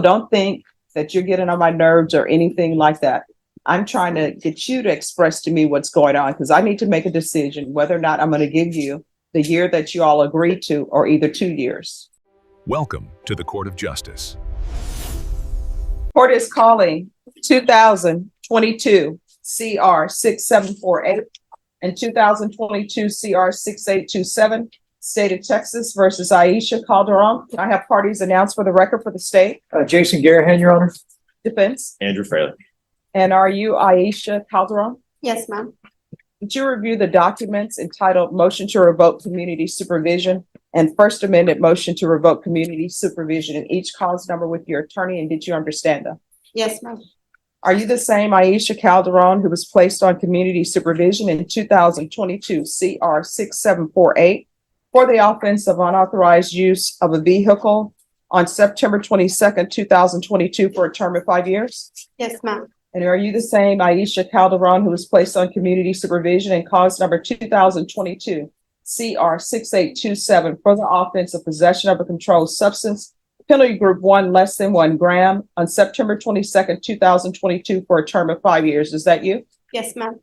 don't think that you're getting on my nerves or anything like that. I'm trying to get you to express to me what's going on because I need to make a decision whether or not I'm going to give you the year that you all agreed to or either 2 years. Welcome to the Court of Justice. Court is calling 2022 CR 6748 and 2022 CR 6827, State of Texas versus Aisha Calderon. I have parties announced for the record for the state. Jason Garahan, Your Honor. Defense. Andrew Fraley. And are you Aisha Calderon? Yes, ma'am. Did you review the documents entitled Motion to Revoke Community Supervision and First Amendment Motion to Revoke Community Supervision in each cause number with your attorney, and did you understand them? Yes, ma'am. Are you the same Aisha Calderon who was placed on community supervision in 2022 CR 6748 for the offense of unauthorized use of a vehicle on September 22nd, 2022 for a term of 5 years? Yes, ma'am. And are you the same Aisha Calderon who was placed on community supervision in cause number 2022 CR 6827 for the offense of possession of a controlled substance, penalty group 1 less than 1 gram on September 22nd, 2022 for a term of 5 years? Is that you? Yes, ma'am.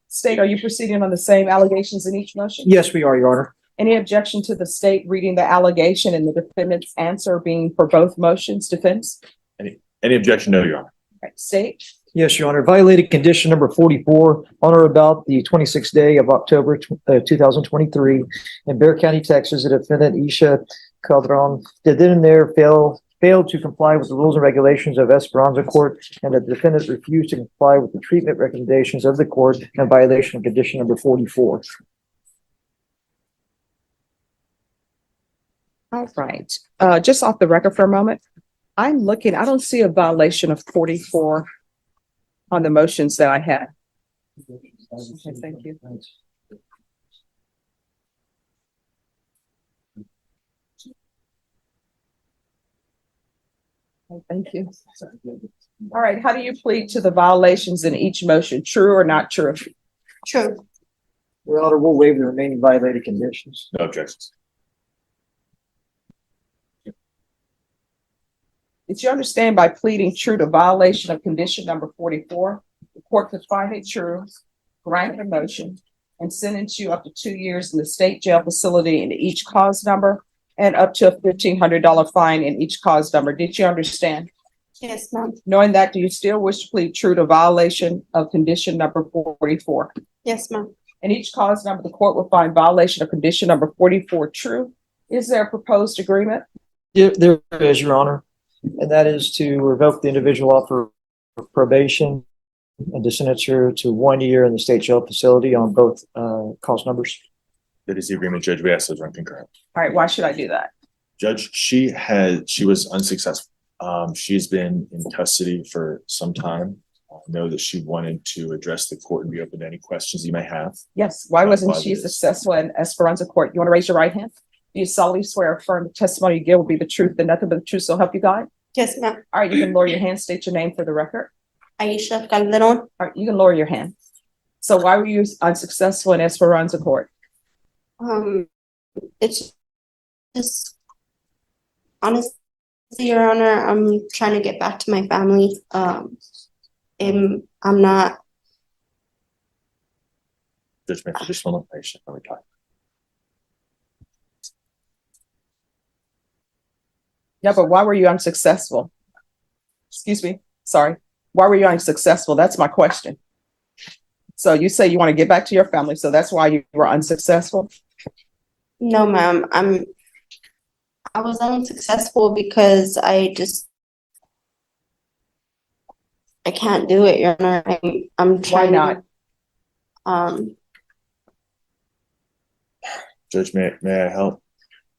State, are you proceeding on the same allegations in each motion? Yes, we are, Your Honor. Any objection to the state reading the allegation and the defendant's answer being for both motions? Defense? Any objection? No, Your Honor. Right. State? Yes, Your Honor. Violated condition number 44 on or about the 26th day of October 2023 in Bexar County, Texas. The defendant, Aisha Calderon, did then and there failed to comply with the rules and regulations of Esperanza Court, and the defendant refused to comply with the treatment recommendations of the court in violation of condition number 44. All right. Just off the record for a moment, I don't see a violation of 44 on the motions that I had. Okay, thank you. Okay, thank you. All right, how do you plead to the violations in each motion? True or not true? True. Your Honor, we'll waive the remaining violated conditions. No objections. Did you understand by pleading true to violation of condition number 44, the court could find it true, grant a motion, and sentence you up to 2 years in the state jail facility in each cause number and up to a $1,500 fine in each cause number? Did you understand? Yes, ma'am. Knowing that, do you still wish to plead true to violation of condition number 44? Yes, ma'am. In each cause number, the court will find violation of condition number 44 true. Is there a proposed agreement? Yeah, there is, Your Honor. And that is to revoke the individual off of probation and to sentence her to 1 year in the state jail facility on both cause numbers. That is the agreement, Judge. We asked those run concurrent. All right, why should I do that? Judge, she was unsuccessful. She's been in custody for some time. I know that she wanted to address the court and be open to any questions you may have. Yes, why wasn't she successful in Esperanza Court? You want to raise your right hand? Do you solemnly swear or affirm the testimony you give will be the truth and nothing but the truth, so help you God? Yes, ma'am. All right, you can lower your hand, state your name for the record. Aisha Calderon. All right, you can lower your hand. So why were you unsuccessful in Esperanza Court? It's just honestly, Your Honor, I'm trying to get back to my family. I'm not. Judge, may I just one more patient when we talk. Yeah, but why were you unsuccessful? Excuse me, sorry. Why were you unsuccessful? That's my question. So you say you want to get back to your family, so that's why you were unsuccessful? No, ma'am. I was unsuccessful because I can't do it, Your Honor. I'm trying. Why not? Judge, may I help?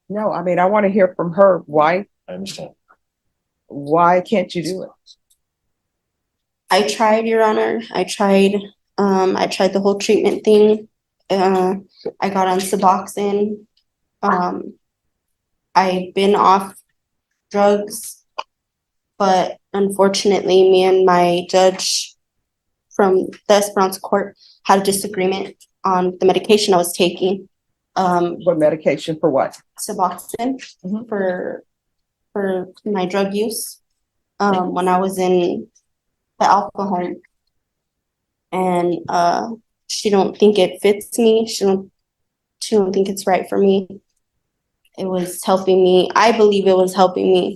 No, I mean, I want to hear from her. Why? I understand. Why can't you do it? I tried, Your Honor. I tried the whole treatment thing. I got on Suboxone. I've been off drugs, but unfortunately, me and my judge from the Esperanza Court had a disagreement on the medication I was taking. What medication for what? Suboxone for my drug use. when I was in the Alpha home. And she don't think it fits me. She don't think it's right for me. It was helping me. I believe it was helping me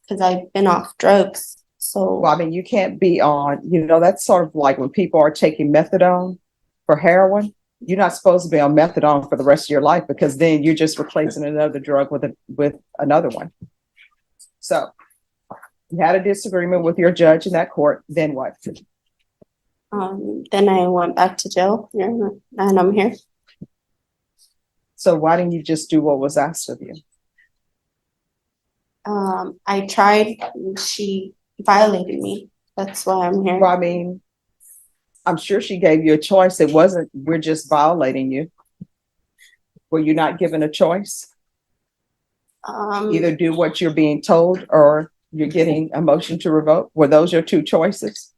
because I've been off drugs. So Well, I mean, you can't be on, that's sort of like when people are taking methadone for heroin. You're not supposed to be on methadone for the rest of your life because then you're just replacing another drug with another one. So you had a disagreement with your judge in that court. Then what? then I went back to jail and I'm here. So why didn't you just do what was asked of you? I tried. She violated me. That's why I'm here. Well, I mean, I'm sure she gave you a choice. It wasn't, we're just violating you. Were you not given a choice? Either do what you're being told or you're getting a motion to revoke. Were those your two choices?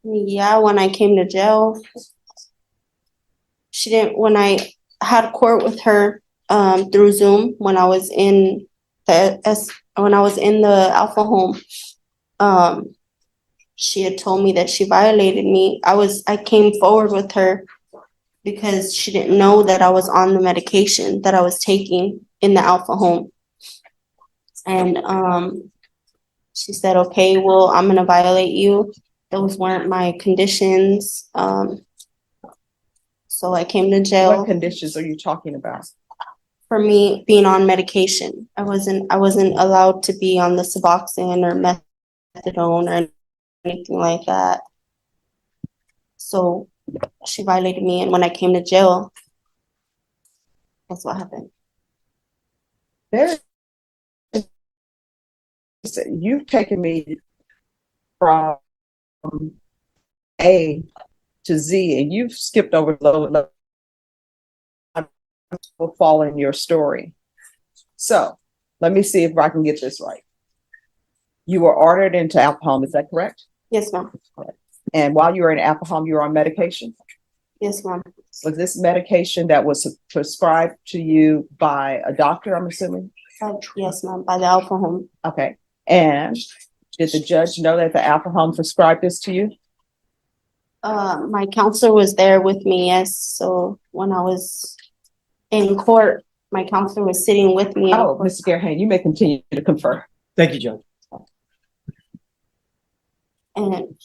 Yeah, when I came to jail, she didn't. When I had court with her through Zoom when I was in the Alpha home, she had told me that she violated me. I came forward with her because she didn't know that I was on the medication that I was taking in the Alpha home. And she said, okay, well, I'm gonna violate you. Those weren't my conditions. So I came to jail. What conditions are you talking about? For me being on medication. I wasn't allowed to be on the Suboxone or methadone or anything like that. So she violated me, and when I came to jail, that's what happened. You've taken me from A to Z, and you've skipped over low. Will fall in your story. So let me see if I can get this right. You were ordered into Alpha home, is that correct? Yes, ma'am. And while you were in Alpha home, you were on medication. Yes, ma'am. Was this medication that was prescribed to you by a doctor, I'm assuming? Yes, ma'am, by the Alpha home. Okay. And did the judge know that the Alpha home prescribed this to you? My counselor was there with me, yes. So when I was in court, my counselor was sitting with me. Oh, Mr. Garhan, you may continue to confer. Thank you, Judge. And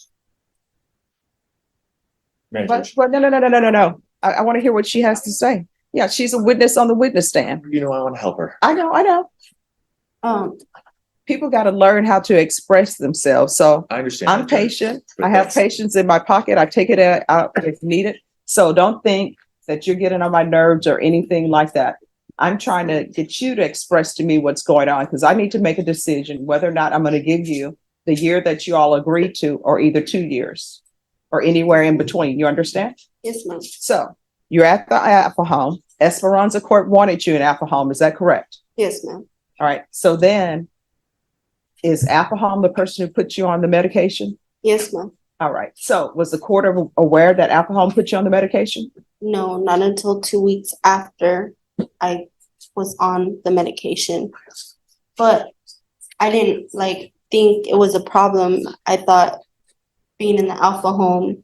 But no. I want to hear what she has to say. Yeah, she's a witness on the witness stand. I want to help her. I know. People got to learn how to express themselves. So I understand. I'm that, Judge, patient. but I have that's- patience in my pocket. I take it out if needed. So don't think that you're getting on my nerves or anything like that. I'm trying to get you to express to me what's going on because I need to make a decision whether or not I'm going to give you the year that you all agreed to or either 2 years or anywhere in between. You understand? yes, ma'am. So you're at the Alpha home. Esperanza Court wanted you in Alpha home. Is that correct? Yes, ma'am. All right. So then is Alpha home the person who put you on the medication? Yes, ma'am. All right. So was the court aware that Alpha home put you on the medication? No, not until 2 weeks after I was on the medication. But I didn't think it was a problem. I thought being in the Alpha home,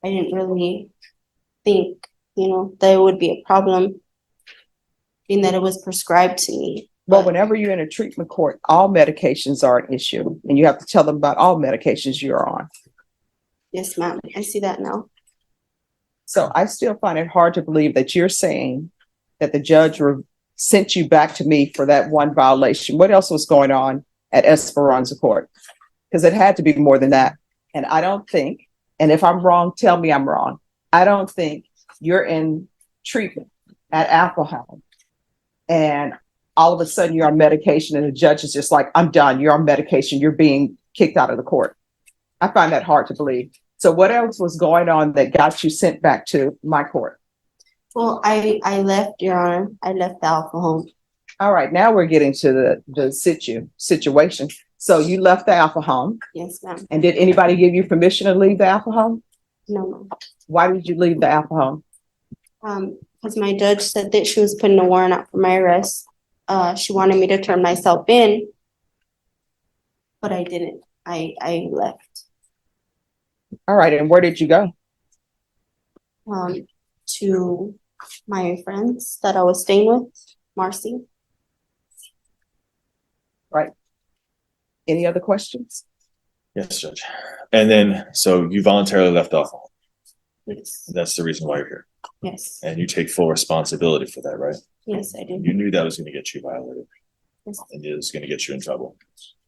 I didn't really think, that it would be a problem being that it was prescribed to me. Well, whenever you're in a treatment court, all medications are an issue and you have to tell them about all medications you're on. Yes, ma'am. I see that now. So I still find it hard to believe that you're saying that the judge sent you back to me for that one violation. What else was going on at Esperanza Court? Because it had to be more than that. And I don't think, and if I'm wrong, tell me I'm wrong. I don't think you're in treatment at Alpha home and all of a sudden you're on medication and the judge is just like, I'm done. You're on medication. You're being kicked out of the court. I find that hard to believe. So what else was going on that got you sent back to my court? Well, I left, Your Honor. I left the Alpha home. All right, now we're getting to the situation. So you left the Alpha home. Yes, ma'am. And did anybody give you permission to leave the Alpha home? No, ma'am. Why did you leave the Alpha home? Because my judge said that she was putting a warrant out for my arrest. She wanted me to turn myself in but I didn't. I left All right, and where did you go? to my friends that I was staying with, Marcy. Any other questions? Yes, Judge. And then, so you voluntarily left off. Yes, That's the reason why you're here. yes, And you take full responsibility for that, right? yes, I did. You knew that was going to get you violated Yes, and it was going to get you in trouble.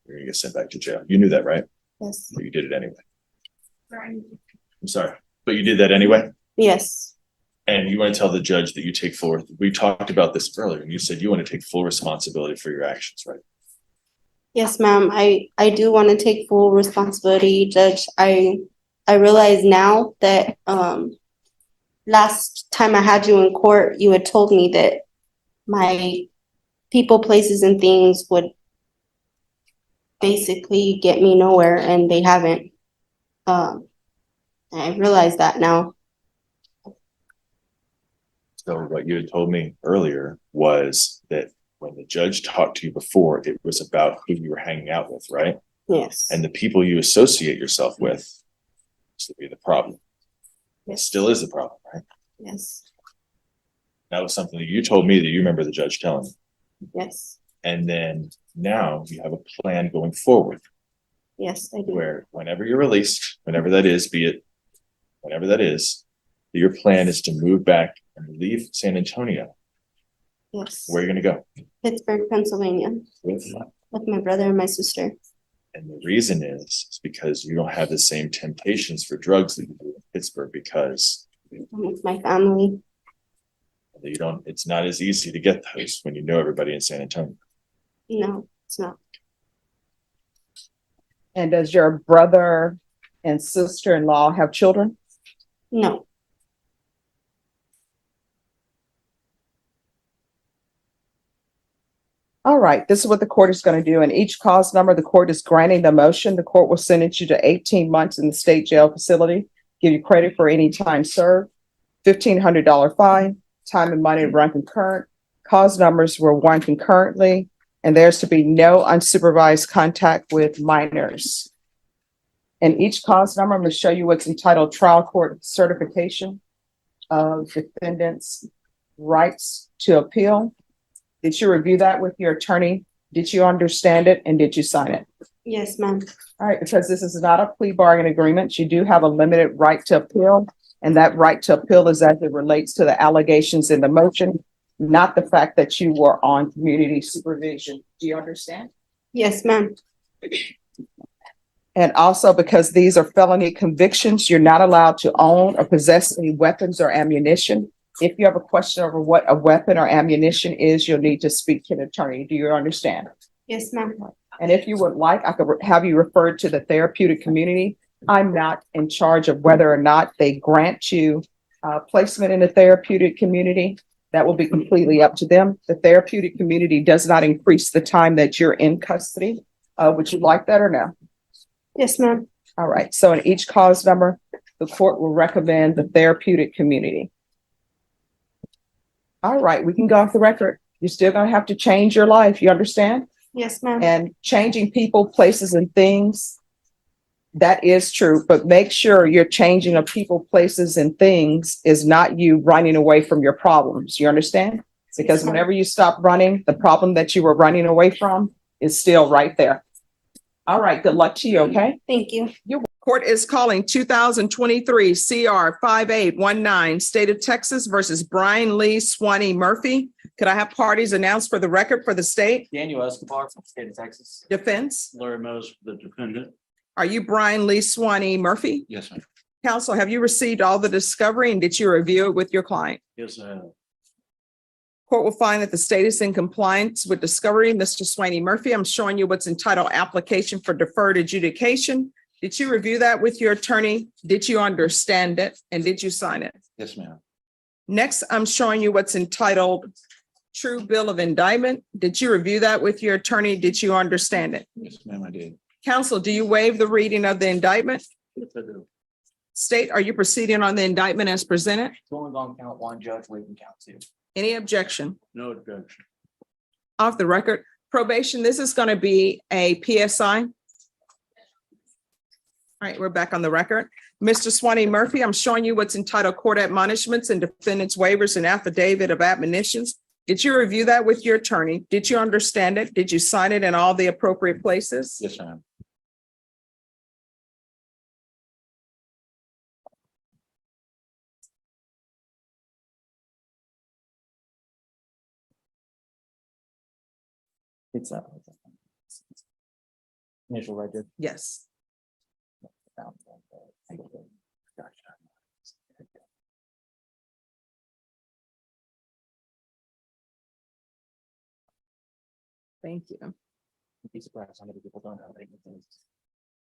You're going to get sent back to jail. You knew that, right? yes, But you did it anyway. I'm sorry, but you did that anyway? yes, And you want to tell the judge that you take full, we talked about this earlier and you said you want to take full responsibility for your actions, right? yes, ma'am. I do want to take full responsibility, Judge. I realize now that last time I had you in court, you had told me that my people, places, and things would basically get me nowhere, and they haven't. I realize that now. So what you had told me earlier was that when the judge talked to you before, it was about who you were hanging out with, right? Yes. And the people you associate yourself with used to be the problem. It Yes. still is the problem, right? Yes. That was something that you told me that you remember the judge telling you. Yes. And then now you have a plan going forward Yes, I do. where whenever you're released, whenever that is, be it whenever that is, your plan is to move back and leave San Antonio. Yes. Where are you going to go? Pittsburgh, Pennsylvania, With? with my brother and my sister. And the reason is because you don't have the same temptations for drugs that you do in Pittsburgh because I'm with my family. you don't, it's not as easy to get those when you know everybody in San Antonio. No, it's not. And does your brother and sister-in-law have children? No. All right, this is what the court is going to do. In each cause number, the court is granting the motion. The court will sentence you to 18 months in the state jail facility, give you credit for any time served, $1,500 fine, time and money to run concurrent. Cause numbers will run concurrently, and there's to be no unsupervised contact with minors. In each cause number, I'm going to show you what's entitled Trial Court Certification of Defendant's Rights to Appeal. Did you review that with your attorney? Did you understand it and did you sign it? Yes, ma'am. All right, because this is not a plea bargain agreement, you do have a limited right to appeal. And that right to appeal is as it relates to the allegations in the motion, not the fact that you were on community supervision. Do you understand? Yes, ma'am. And also because these are felony convictions, you're not allowed to own or possess any weapons or ammunition. If you have a question over what a weapon or ammunition is, you'll need to speak to an attorney. Do you understand? Yes, ma'am. And if you would like, I could have you referred to the therapeutic community. I'm not in charge of whether or not they grant you placement in the therapeutic community. That will be completely up to them. The therapeutic community does not increase the time that you're in custody. Would you like that or no? Yes, ma'am. All right. So in each cause number, the court will recommend the therapeutic community. All right, we can go off the record. You're still going to have to change your life. You understand? Yes, ma'am. And changing people, places, and things, that is true. But make sure you're changing of people, places, and things is not you running away from your problems. You understand? Because Yes, ma'am. whenever you stop running, the problem that you were running away from is still right there. All right, good luck to you, okay? Thank you. Court is calling 2023 CR 5819, State of Texas versus Brian Lee Swanee Murphy. Could I have parties announced for the record for the state? Daniel Escobar from the state of Texas. Defense? Larry Mose for the defendant. Are you Brian Lee Swanee Murphy? Yes, ma'am. Counsel, have you received all the discovery and did you review it with your client? Yes, I have. Court will find that the state is in compliance with discovery. Mr. Swanee Murphy, I'm showing you what's entitled Application for Deferred Adjudication. Did you review that with your attorney? Did you understand it? And did you sign it? Yes, ma'am. Next, I'm showing you what's entitled True Bill of Indictment. Did you review that with your attorney? Did you understand it? Yes, ma'am, I did. Counsel, do you waive the reading of the indictment? Yes, I do. State, are you proceeding on the indictment as presented? It's only on count one, judge, waiving count two. Any objection? No objection. Off the record, probation, this is going to be a PSI. All right, we're back on the record. Mr. Swanee Murphy, I'm showing you what's entitled Court Admonishments and Defendant's Waivers and Affidavit of Admonitions. Did you review that with your attorney? Did you understand it? Did you sign it in all the appropriate places? Yes, ma'am. It's initial right there. Yes. Thank you. Be surprised how many people don't have anything.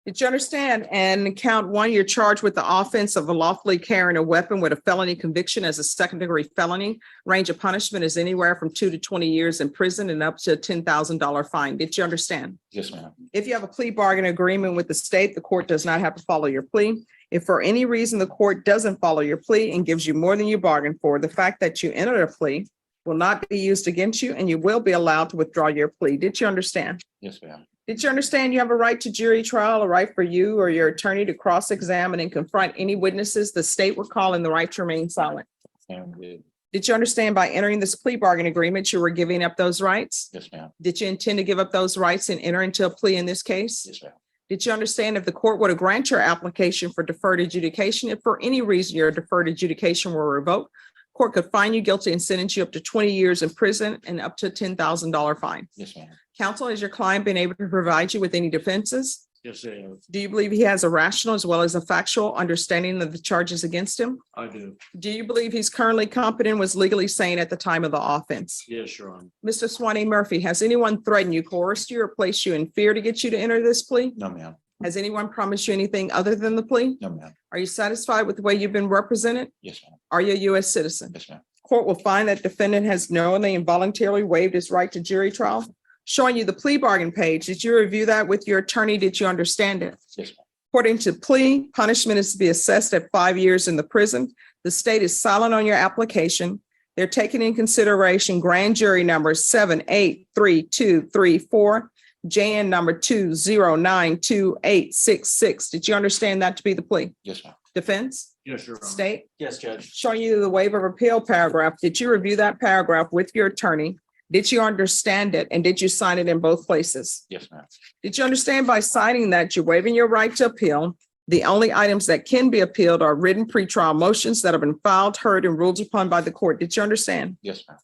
Did you understand? And count one, you're charged with the offense of lawfully carrying a weapon with a felony conviction as a second-degree felony. Range of punishment is anywhere from 2 to 20 years in prison and up to a $10,000 fine. Did you understand? Yes, ma'am. If you have a plea bargain agreement with the state, the court does not have to follow your plea. If for any reason the court doesn't follow your plea and gives you more than you bargained for, the fact that you entered a plea will not be used against you and you will be allowed to withdraw your plea. Did you understand? Yes, ma'am. Did you understand you have a right to jury trial, a right for you or your attorney to cross-examine and confront any witnesses the state would call in the right to remain silent? Ma'am, did. Did you understand by entering this plea bargain agreement, you were giving up those rights? Yes, ma'am. Did you intend to give up those rights and enter into a plea in this case? Yes, ma'am. Did you understand if the court were to grant your application for deferred adjudication, if for any reason your deferred adjudication were revoked, court could find you guilty and sentence you up to 20 years in prison and up to a $10,000 fine? Yes, ma'am. Counsel, has your client been able to provide you with any defenses? Yes, I have. Do you believe he has a rational as well as a factual understanding of the charges against him? I do. Do you believe he's currently competent, was legally sane at the time of the offense? Yes, Your Honor. Mr. Swanee Murphy, has anyone threatened you, coerced you, or placed you in fear to get you to enter this plea? No, ma'am. Has anyone promised you anything other than the plea? No, ma'am. Are you satisfied with the way you've been represented? Yes, ma'am. Are you a U.S. citizen? Yes, ma'am. Court will find that defendant has knowingly and voluntarily waived his right to jury trial. Showing you the plea bargain page. Did you review that with your attorney? Did you understand it? Yes, ma'am. According to plea, punishment is to be assessed at 5 years in the prison. The state is silent on your application. They're taking in consideration grand jury number 783234, JN number 2092866. Did you understand that to be the plea? Yes, ma'am. Defense? Yes, Your Honor. State? Yes, Judge. Showing you the waiver of appeal paragraph. Did you review that paragraph with your attorney? Did you understand it? And did you sign it in both places? Yes, ma'am. Did you understand by signing that you're waiving your right to appeal? The only items that can be appealed are written pretrial motions that have been filed, heard, and ruled upon by the court. Did you understand? Yes, ma'am.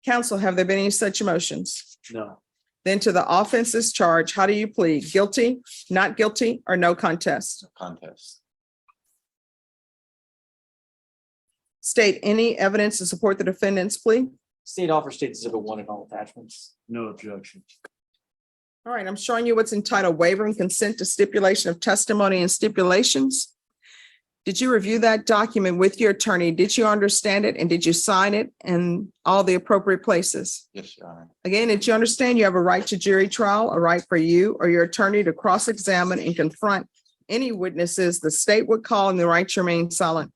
Counsel, have there been any such motions? No. Then to the offenses charged, how do you plead? Guilty, not guilty, or no contest? No contest. State any evidence to support the defendant's plea? State offer states exhibit 1 in all attachments. No objection. All right, I'm showing you what's entitled waiver and consent to stipulation of testimony and stipulations. Did you review that document with your attorney? Did you understand it? And did you sign it in all the appropriate places? Yes, Your Honor. Again, did you understand you have a right to jury trial, a right for you or your attorney to cross-examine and confront any witnesses the state would call in the right to remain silent?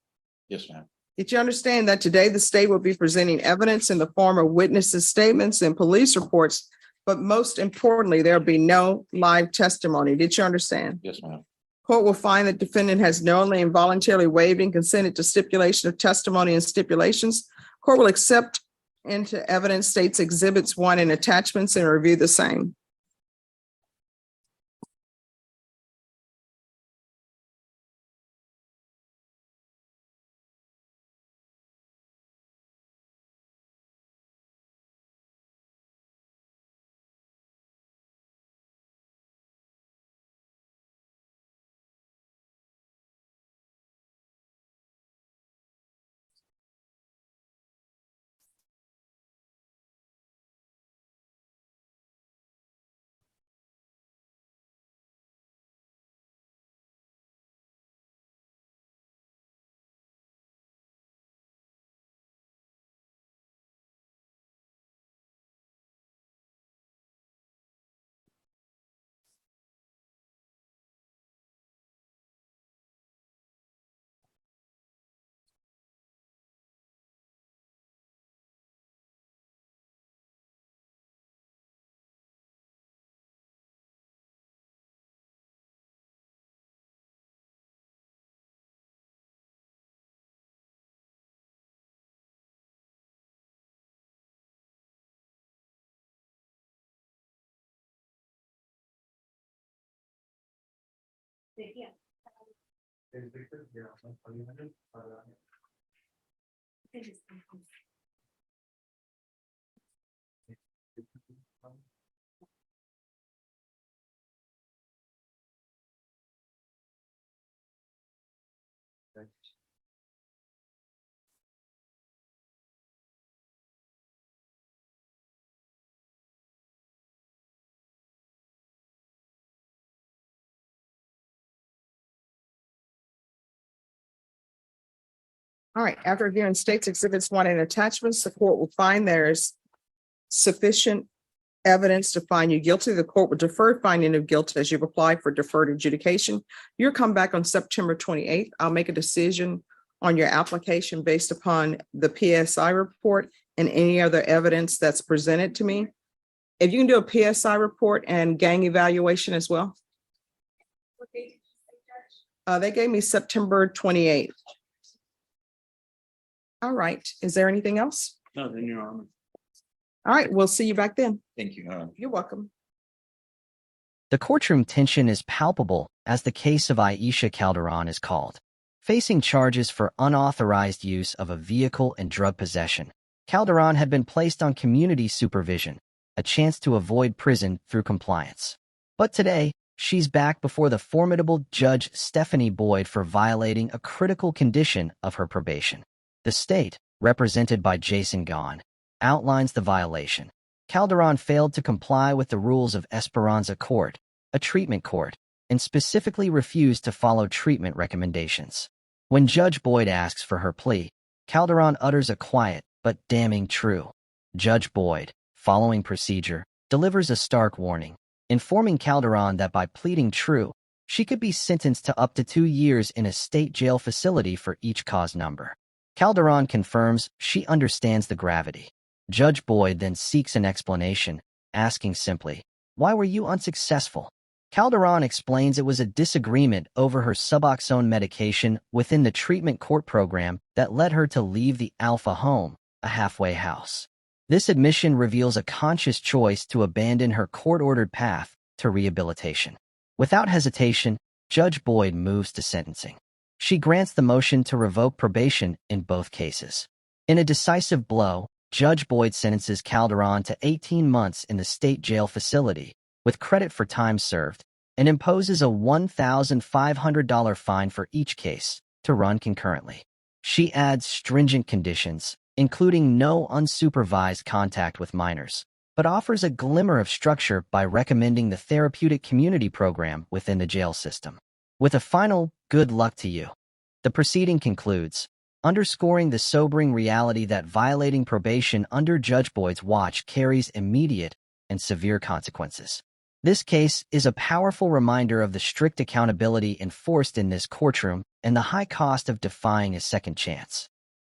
Yes, ma'am. Did you understand that today the state will be presenting evidence in the form of witnesses' statements and police reports, but most importantly, there'll be no live testimony? Did you understand? Yes, ma'am. Court will find that defendant has knowingly and voluntarily waived and consented to stipulation of testimony and stipulations. Court will accept into evidence states exhibits 1 and attachments and review the same. All right, after reviewing states exhibits one and attachments, the court will find there's sufficient evidence to find you guilty. The court will defer finding of guilt as you've applied for deferred adjudication. You'll come back on September 28th. I'll make a decision on your application based upon the PSI report and any other evidence that's presented to me. If you can do a PSI report and gang evaluation as well. They gave me September 28th. All right, is there anything else? No, then Your Honor. All right, we'll see you back then. Thank you. You're welcome. The courtroom tension is palpable as the case of Aisha Calderon is called. Facing charges for unauthorized use of a vehicle and drug possession, Calderon had been placed on community supervision, a chance to avoid prison through compliance. But today, she's back before the formidable Judge Stephanie Boyd for violating a critical condition of her probation. The state, represented by Jason Gahn, outlines the violation. Calderon failed to comply with the rules of Esperanza Court, a treatment court, and specifically refused to follow treatment recommendations. When Judge Boyd asks for her plea, Calderon utters a quiet but damning true. Judge Boyd, following procedure, delivers a stark warning, informing Calderon that by pleading true, she could be sentenced to up to 2 years in a state jail facility for each cause number. Calderon confirms she understands the gravity. Judge Boyd then seeks an explanation, asking simply, "Why were you unsuccessful?" Calderon explains it was a disagreement over her Suboxone medication within the treatment court program that led her to leave the Alpha home, a halfway house. This admission reveals a conscious choice to abandon her court-ordered path to rehabilitation. Without hesitation, Judge Boyd moves to sentencing. She grants the motion to revoke probation in both cases. In a decisive blow, Judge Boyd sentences Calderon to 18 months in the state jail facility, with credit for time served, and imposes a $1,500 fine for each case, to run concurrently. She adds stringent conditions, including no unsupervised contact with minors, but offers a glimmer of structure by recommending the therapeutic community program within the jail system. With a final, "Good luck to you," the proceeding concludes, underscoring the sobering reality that violating probation under Judge Boyd's watch carries immediate and severe consequences. This case is a powerful reminder of the strict accountability enforced in this courtroom and the high cost of defying a second chance.